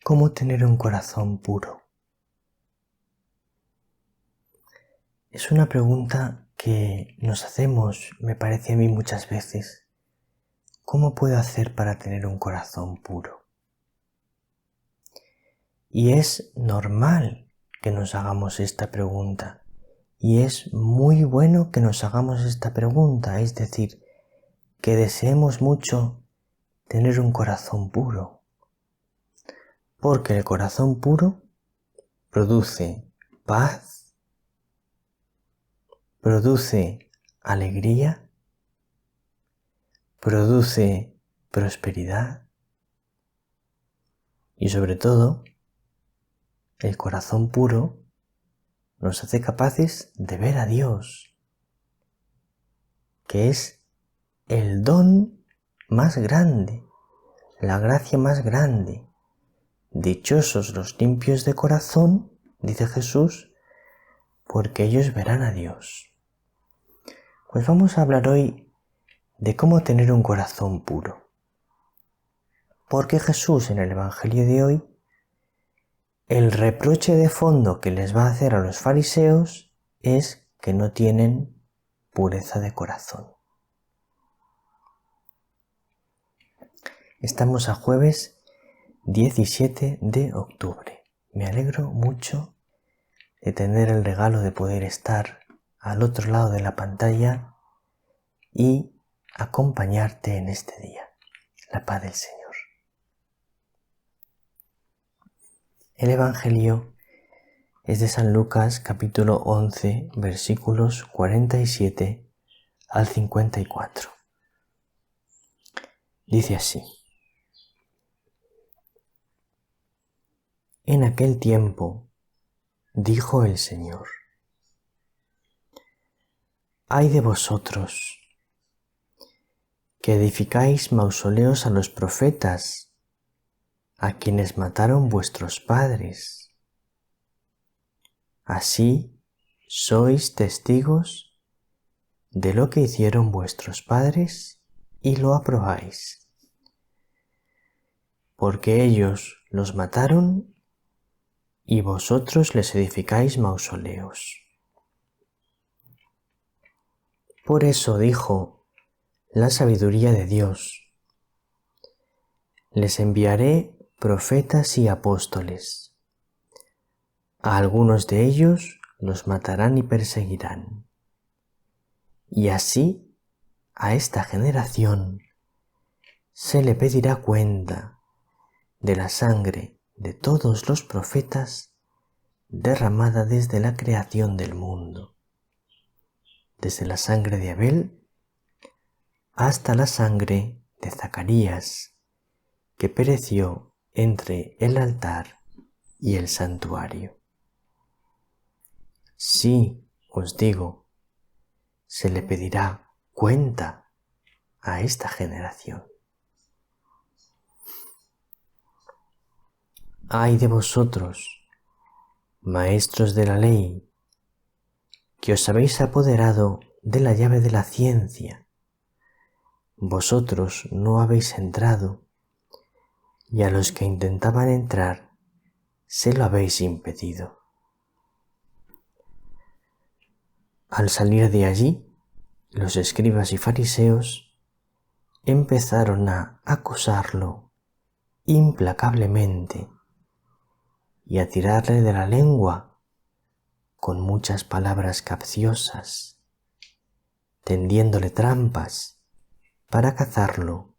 ¿Cómo tener un corazón puro? Es una pregunta que nos hacemos, me parece a mí, muchas veces. ¿Cómo puedo hacer para tener un corazón puro? Y es normal que nos hagamos esta pregunta. Y es muy bueno que nos hagamos esta pregunta, es decir, que deseemos mucho tener un corazón puro. Porque el corazón puro produce paz, produce alegría, produce prosperidad y sobre todo, el corazón puro nos hace capaces de ver a Dios, que es el don más grande, la gracia más grande. Dichosos los limpios de corazón, dice Jesús, porque ellos verán a Dios. Pues vamos a hablar hoy de cómo tener un corazón puro. Porque Jesús en el Evangelio de hoy, el reproche de fondo que les va a hacer a los fariseos es que no tienen pureza de corazón. Estamos a jueves 17 de octubre. Me alegro mucho de tener el regalo de poder estar al otro lado de la pantalla y acompañarte en este día. La paz del Señor. El Evangelio es de San Lucas, capítulo 11, versículos 47 al 54. Dice así: En aquel tiempo, dijo el Señor: ¡ay de vosotros, que edificáis mausoleos a los profetas, a quienes mataron vuestros padres! Así sois testigos de lo que hicieron vuestros padres y lo aprobáis. Porque ellos los mataron y vosotros les edificáis mausoleos. Por eso dijo la sabiduría de Dios: les enviaré profetas y apóstoles. A algunos de ellos los matarán y perseguirán. Y así a esta generación se le pedirá cuenta de la sangre de todos los profetas derramada desde la creación del mundo, desde la sangre de Abel hasta la sangre de Zacarías, que pereció entre el altar y el santuario. Sí, os digo, se le pedirá cuenta a esta generación. ¡Ay de vosotros, maestros de la ley, que os habéis apoderado de la llave de la ciencia! Vosotros no habéis entrado, y a los que intentaban entrar se lo habéis impedido. Al salir de allí, los escribas y fariseos empezaron a acosarlo implacablemente y a tirarle de la lengua con muchas palabras capciosas, tendiéndole trampas para cazarlo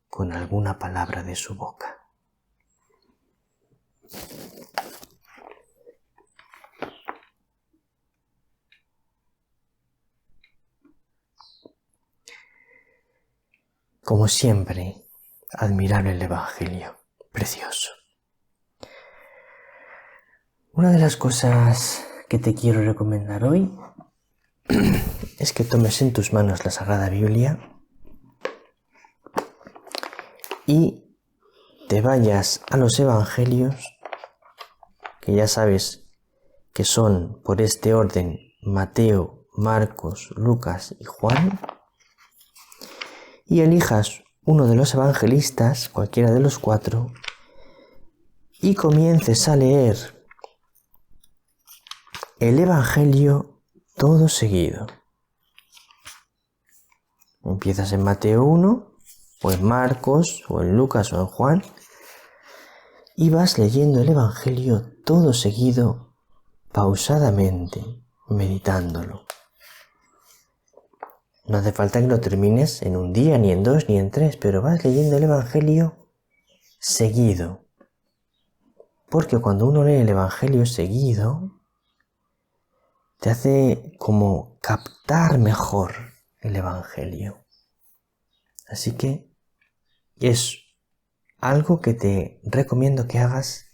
con alguna palabra de su boca. Como siempre, admirable el Evangelio, precioso. Una de las cosas que te quiero recomendar hoy es que tomes en tus manos la Sagrada Biblia y te vayas a los Evangelios, que ya sabes que son por este orden Mateo, Marcos, Lucas y Juan, y elijas uno de los evangelistas, cualquiera de los cuatro, y comiences a leer el Evangelio todo seguido. Empiezas en Mateo 1, o en Marcos, o en Lucas, o en Juan, y vas leyendo el Evangelio todo seguido, pausadamente, meditándolo. No hace falta que lo termines en un día, ni en 2, ni en 3, pero vas leyendo el Evangelio seguido. Porque cuando uno lee el Evangelio seguido, te hace como captar mejor el Evangelio. Así que es algo que te recomiendo que hagas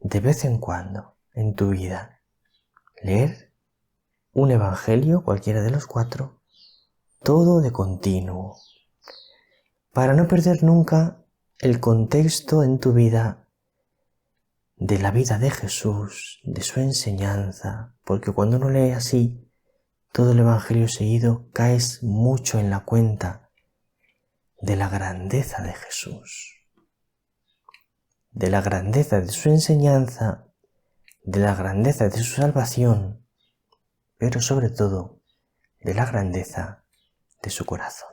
de vez en cuando en tu vida. Leer un Evangelio, cualquiera de los 4, todo de continuo, para no perder nunca el contexto en tu vida de la vida de Jesús, de su enseñanza, porque cuando uno lee así todo el Evangelio seguido, caes mucho en la cuenta de la grandeza de Jesús, de la grandeza de su enseñanza, de la grandeza de su salvación, pero sobre todo de la grandeza de su corazón.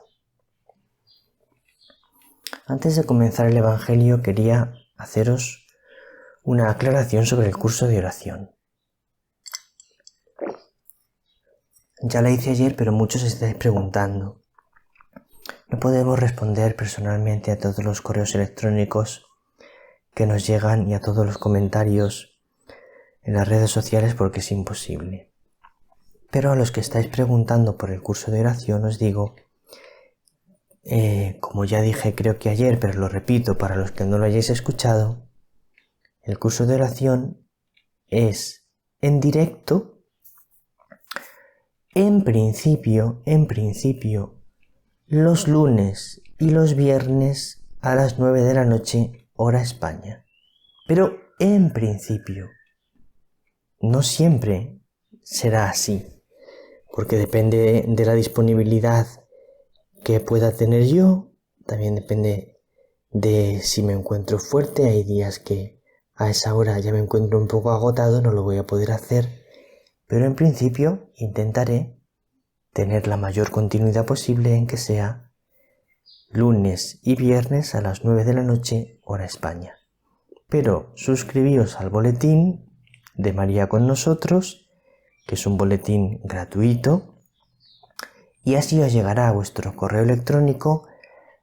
Antes de comenzar el Evangelio quería haceros una aclaración sobre el curso de oración. Ya la hice ayer, pero muchos estáis preguntando. No podemos responder personalmente a todos los correos electrónicos que nos llegan y a todos los comentarios en las redes sociales porque es imposible. Pero a los que estáis preguntando por el curso de oración os digo, como ya dije creo que ayer, pero lo repito para los que no lo hayáis escuchado, el curso de oración es en directo, en principio, los lunes y los viernes a las 9 de la noche, hora España. Pero en principio, no siempre será así, porque depende de la disponibilidad que pueda tener yo, también depende de si me encuentro fuerte. Hay días que a esa hora ya me encuentro un poco agotado, no lo voy a poder hacer, pero en principio intentaré tener la mayor continuidad posible en que sea lunes y viernes a las 9 de la noche, hora España. Pero suscribíos al boletín de María con nosotros, que es un boletín gratuito, y así os llegará a vuestro correo electrónico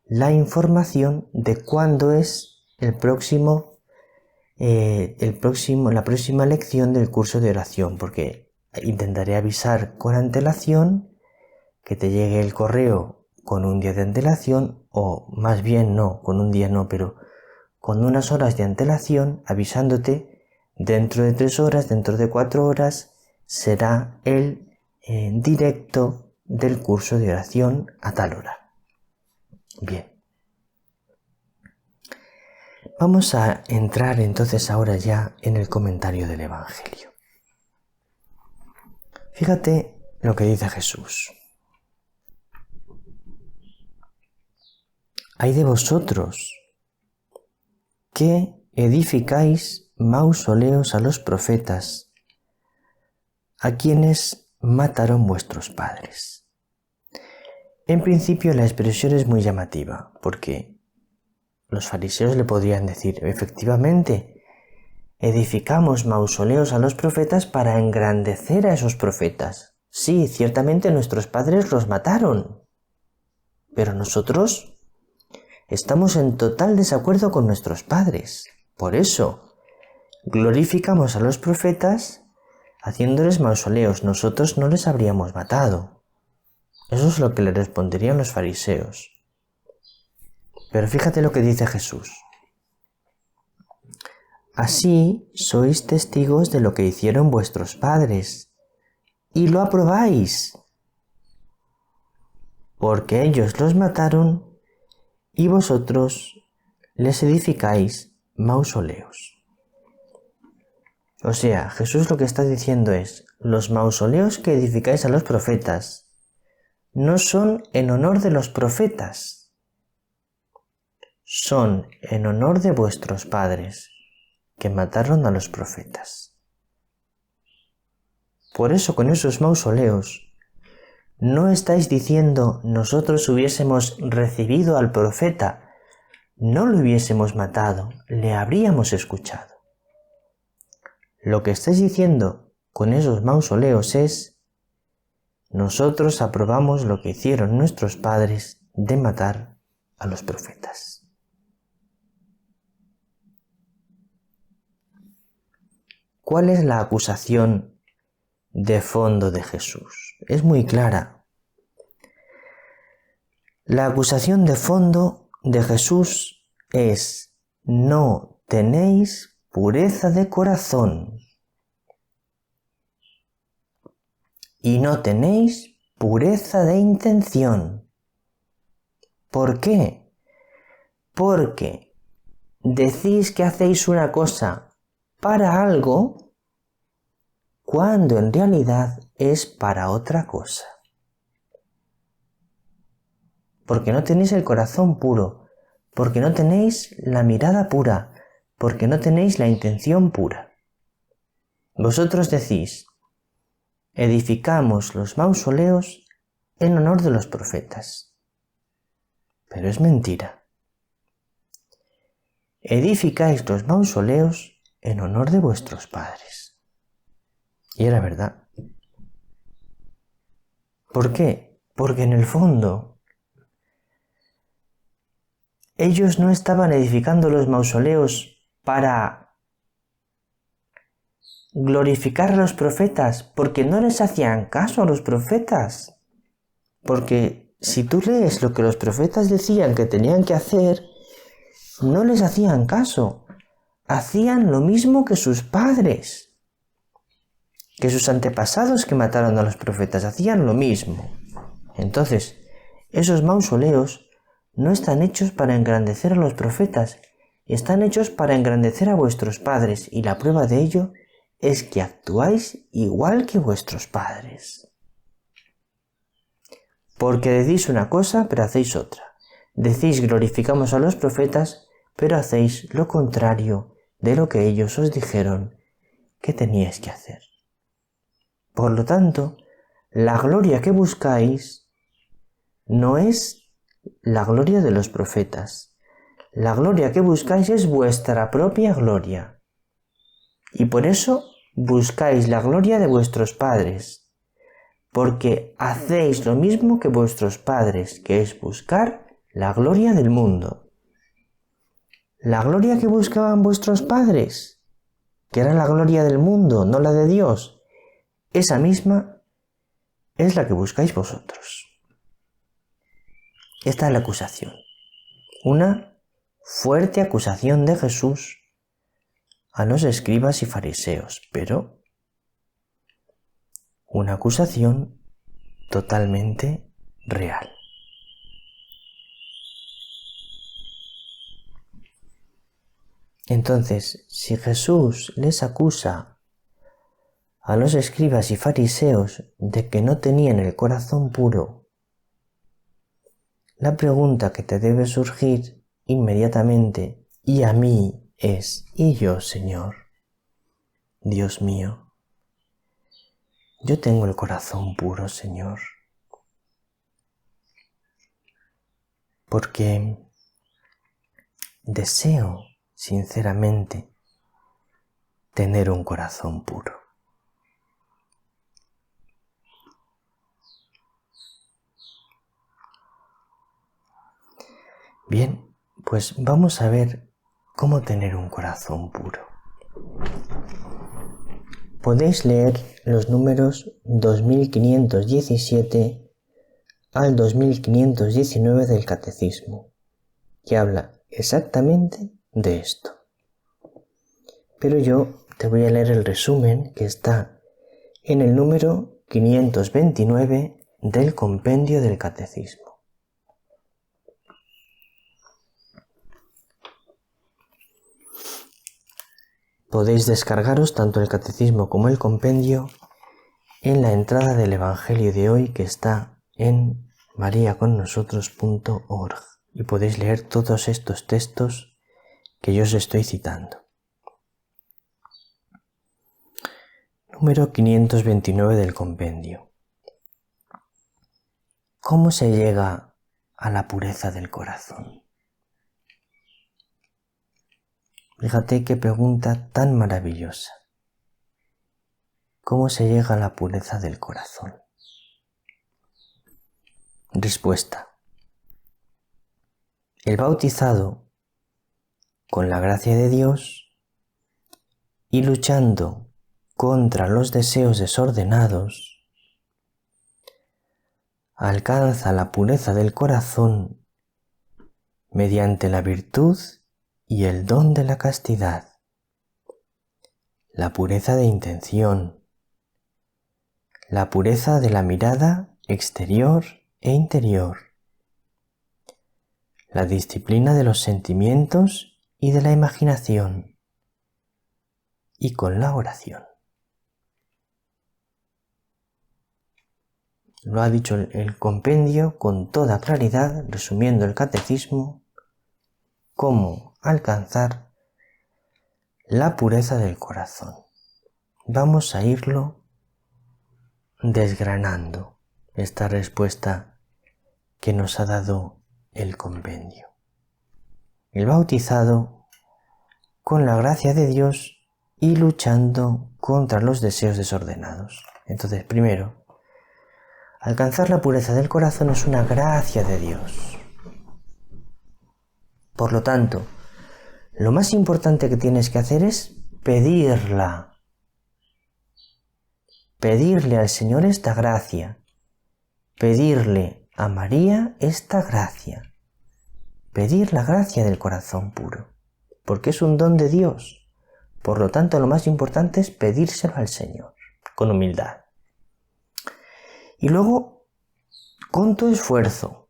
la información de cuándo es la próxima lección del curso de oración, porque intentaré avisar con antelación, que te llegue el correo con un día de antelación, o más bien no, con un día no, pero con unas horas de antelación, avisándote dentro de 3 horas, dentro de 4 horas, será el directo del curso de oración a tal hora. Bien. Vamos a entrar entonces ahora ya en el comentario del Evangelio. Fíjate lo que dice Jesús. Hay de vosotros que edificáis mausoleos a los profetas, a quienes mataron vuestros padres. En principio la expresión es muy llamativa, porque los fariseos le podrían decir, efectivamente, edificamos mausoleos a los profetas para engrandecer a esos profetas. Sí, ciertamente nuestros padres los mataron, pero nosotros estamos en total desacuerdo con nuestros padres. Por eso, glorificamos a los profetas haciéndoles mausoleos. Nosotros no les habríamos matado. Eso es lo que le responderían los fariseos. Pero fíjate lo que dice Jesús. Así sois testigos de lo que hicieron vuestros padres, y lo aprobáis, porque ellos los mataron y vosotros les edificáis mausoleos. O sea, Jesús lo que está diciendo es, los mausoleos que edificáis a los profetas no son en honor de los profetas, son en honor de vuestros padres. que mataron a los profetas. Por eso con esos mausoleos no estáis diciendo nosotros hubiésemos recibido al profeta, no lo hubiésemos matado, le habríamos escuchado. Lo que estáis diciendo con esos mausoleos es nosotros aprobamos lo que hicieron nuestros padres de matar a los profetas. ¿Cuál es la acusación de fondo de Jesús? Es muy clara. La acusación de fondo de Jesús es: no tenéis pureza de corazón y no tenéis pureza de intención. ¿Por qué? Porque decís que hacéis una cosa para algo cuando en realidad es para otra cosa. Porque no tenéis el corazón puro, porque no tenéis la mirada pura, porque no tenéis la intención pura. Vosotros decís: edificamos los mausoleos en honor de los profetas. Pero es mentira. Edificáis los mausoleos en honor de vuestros padres. Y era verdad. ¿Por qué? Porque en el fondo ellos no estaban edificando los mausoleos para glorificar a los profetas, porque no les hacían caso a los profetas. Porque si tú lees lo que los profetas decían que tenían que hacer, no les hacían caso. Hacían lo mismo que sus padres, que sus antepasados que mataron a los profetas, hacían lo mismo. Entonces, esos mausoleos no están hechos para engrandecer a los profetas, están hechos para engrandecer a vuestros padres, y la prueba de ello es que actuáis igual que vuestros padres. Porque decís una cosa, pero hacéis otra. Decís glorificamos a los profetas, pero hacéis lo contrario de lo que ellos os dijeron que teníais que hacer. Por lo tanto, la gloria que buscáis no es la gloria de los profetas. La gloria que buscáis es vuestra propia gloria. Y por eso buscáis la gloria de vuestros padres, porque hacéis lo mismo que vuestros padres, que es buscar la gloria del mundo. La gloria que buscaban vuestros padres, que era la gloria del mundo, no la de Dios, esa misma es la que buscáis vosotros. Esta es la acusación. Una fuerte acusación de Jesús a los escribas y fariseos, pero una acusación totalmente real. Entonces, si Jesús les acusa a los escribas y fariseos de que no tenían el corazón puro, la pregunta que te debe surgir inmediatamente, y a mí, es: ¿y yo, Señor? Dios mío, yo tengo el corazón puro, Señor, porque deseo sinceramente tener un corazón puro. Bien, pues vamos a ver cómo tener un corazón puro. Podéis leer los números 2517 al 2519 del Catecismo, que habla exactamente de esto. Pero yo te voy a leer el resumen que está en el número 529 del Compendio del Catecismo. Podéis descargaros tanto el Catecismo como el Compendio en la entrada del Evangelio de hoy, que está en mariaconnosotros.org, y podéis leer todos estos textos que yo os estoy citando. Número 529 del compendio. ¿Cómo se llega a la pureza del corazón? Fíjate qué pregunta tan maravillosa. ¿Cómo se llega a la pureza del corazón? Respuesta. El bautizado, con la gracia de Dios y luchando contra los deseos desordenados, alcanza la pureza del corazón mediante la virtud y el don de la castidad, la pureza de intención, la pureza de la mirada exterior e interior, la disciplina de los sentimientos y de la imaginación, y con la oración. Lo ha dicho el compendio con toda claridad, resumiendo el catecismo, cómo alcanzar la pureza del corazón. Vamos a irlo desgranando, esta respuesta que nos ha dado el compendio. El bautizado, con la gracia de Dios y luchando contra los deseos desordenados. Entonces, primero, alcanzar la pureza del corazón es una gracia de Dios. Por lo tanto, lo más importante que tienes que hacer es pedirla. Pedirle al Señor esta gracia. Pedirle a María esta gracia. Pedir la gracia del corazón puro. Porque es un don de Dios. Por lo tanto, lo más importante es pedírselo al Señor, con humildad. Y luego, con tu esfuerzo,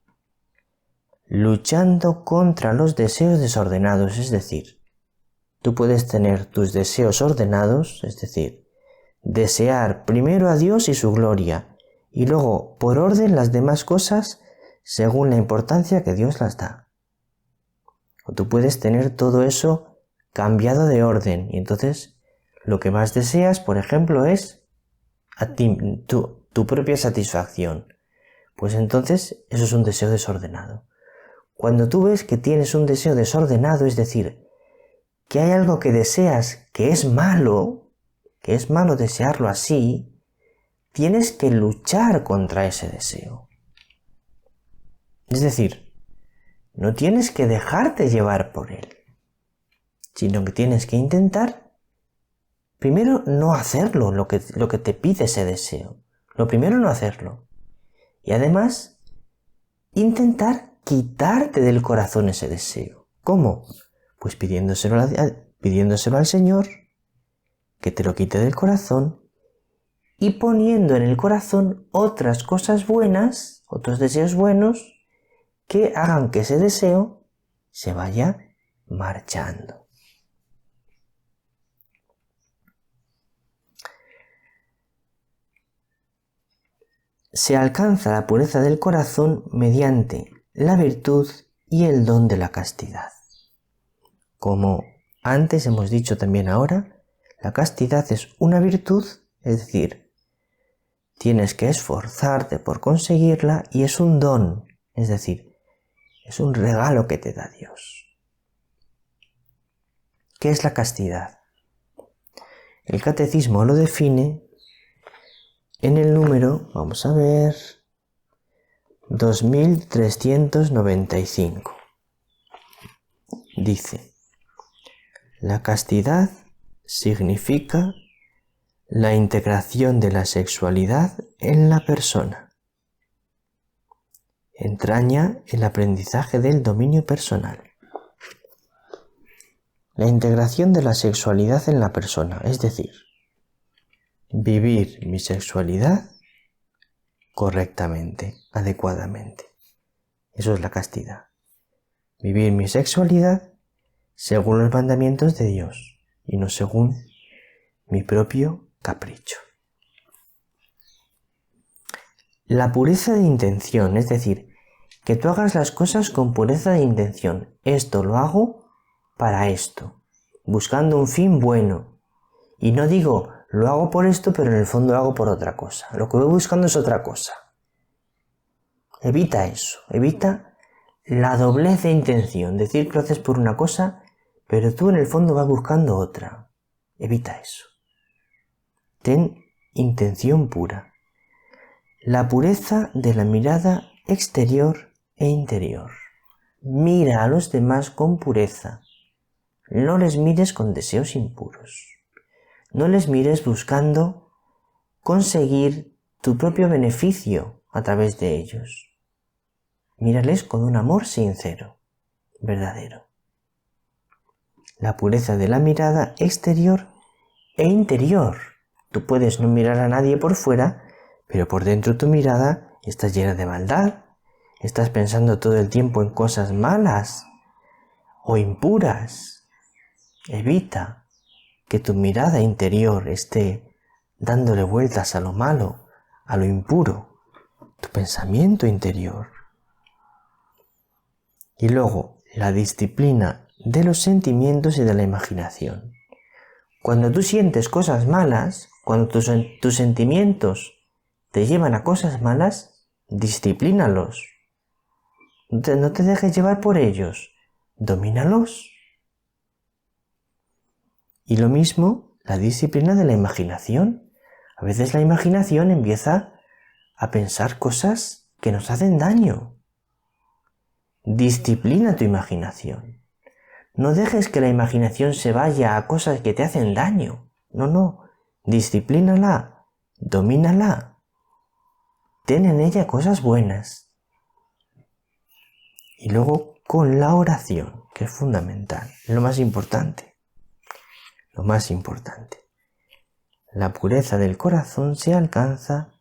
luchando contra los deseos desordenados, es decir, tú puedes tener tus deseos ordenados, es decir, desear primero a Dios y su gloria, y luego, por orden, las demás cosas según la importancia que Dios las da. O tú puedes tener todo eso cambiado de orden, y entonces lo que más deseas, por ejemplo, es a ti, tu propia satisfacción. Pues entonces eso es un deseo desordenado. Cuando tú ves que tienes un deseo desordenado, es decir, que hay algo que deseas que es malo desearlo así, tienes que luchar contra ese deseo. Es decir, no tienes que dejarte llevar por él, sino que tienes que intentar, primero, no hacerlo, lo que te pide ese deseo. Lo primero, no hacerlo. Y además, intentar quitarte del corazón ese deseo. ¿Cómo? Pues pidiéndoselo al Señor, que te lo quite del corazón, y poniendo en el corazón otras cosas buenas, otros deseos buenos, que hagan que ese deseo se vaya marchando. Se alcanza la pureza del corazón mediante la virtud y el don de la castidad. Como antes hemos dicho también ahora, la castidad es una virtud, es decir, tienes que esforzarte por conseguirla, y es un don, es decir, es un regalo que te da Dios. ¿Qué es la castidad? El catecismo lo define en el número, vamos a ver, 2395. Dice: la castidad significa la integración de la sexualidad en la persona. Entraña el aprendizaje del dominio personal. La integración de la sexualidad en la persona, es decir, vivir mi sexualidad correctamente, adecuadamente. Eso es la castidad. Vivir mi sexualidad según los mandamientos de Dios y no según mi propio capricho. La pureza de intención, es decir, que tú hagas las cosas con pureza de intención. Esto lo hago para esto, buscando un fin bueno. Y no digo, lo hago por esto, pero en el fondo lo hago por otra cosa. Lo que voy buscando es otra cosa. Evita eso, evita la doblez de intención, decir que lo haces por una cosa, pero tú en el fondo vas buscando otra. Evita eso. Ten intención pura. La pureza de la mirada exterior e interior. Mira a los demás con pureza. No les mires con deseos impuros. No les mires buscando conseguir tu propio beneficio a través de ellos. Mírales con un amor sincero, verdadero. La pureza de la mirada exterior e interior. Tú puedes no mirar a nadie por fuera, pero por dentro tu mirada está llena de maldad. Estás pensando todo el tiempo en cosas malas o impuras. Evita que tu mirada interior esté dándole vueltas a lo malo, a lo impuro. Tu pensamiento interior. Y luego, la disciplina de los sentimientos y de la imaginación. Cuando tú sientes cosas malas, cuando tus sentimientos te llevan a cosas malas, disciplínalos. No te dejes llevar por ellos, domínalos. Y lo mismo, la disciplina de la imaginación. A veces la imaginación empieza a pensar cosas que nos hacen daño. Disciplina tu imaginación. No dejes que la imaginación se vaya a cosas que te hacen daño. No. Disciplínala, domínala. Ten en ella cosas buenas. Y luego con la oración, que es fundamental, lo más importante. Lo más importante. La pureza del corazón se alcanza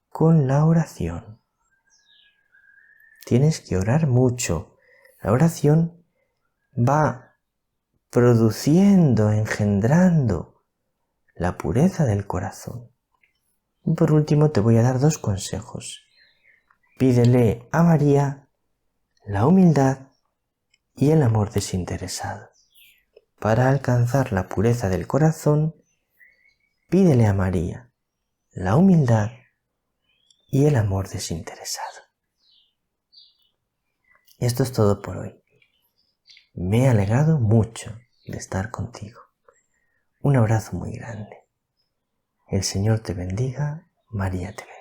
con la oración. Tienes que orar mucho. La oración va produciendo, engendrando la pureza del corazón. Y por último te voy a dar 2 consejos. Pídele a María la humildad y el amor desinteresado. Para alcanzar la pureza del corazón, pídele a María la humildad y el amor desinteresado. Esto es todo por hoy. Me he alegrado mucho de estar contigo. Un abrazo muy grande. El Señor te bendiga, María te bendiga.